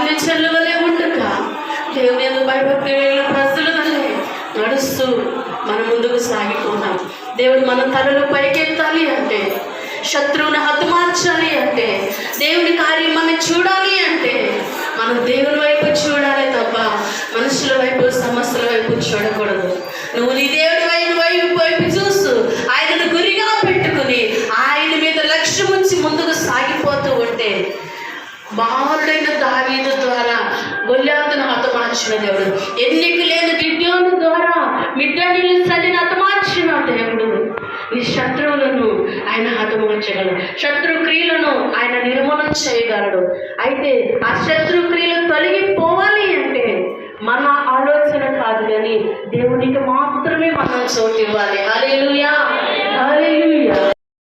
అగ్ని చెల్లువలే ఉండక దేవుని యందు భయభక్తి ప్రజలు నడుస్తూ మనం ముందుకు సాగిపోతాం. దేవుడు మన తలలు పైకెత్తాలి అంటే, శత్రువుని హతమార్చాలి అంటే, దేవుని కార్యం మనం చూడాలి అంటే మనం దేవుని వైపు చూడాలి తప్ప మనుషుల వైపు సమస్యల వైపు చూడకూడదు. నువ్వు నీ దేవుడి వైపు చూస్తూ ఆయనను గురిగా పెట్టుకుని ఆయన మీద లక్ష్యం ఉంచి ముందుకు సాగిపోతూ ఉంటే, బాలుడైన దావీదు ద్వారా గొల్యాతును హతమార్చిన దేవుడు, ఎన్నిక లేని గిద్యోను ద్వారా మిద్దెనీళ్ళు చల్లిన హతమార్చిన దేవుడు నీ శత్రువులను ఆయన హతమార్చగలడు, శత్రు క్రియలను ఆయన నిర్మూలన చేయగలడు. అయితే ఆ శత్రు క్రియలు తొలగిపోవాలి అంటే మన ఆలోచన కాదు కానీ దేవునికి మాత్రమే మనం చోటు ఇవ్వాలి. హల్లెలూయా, హల్లెలూయా.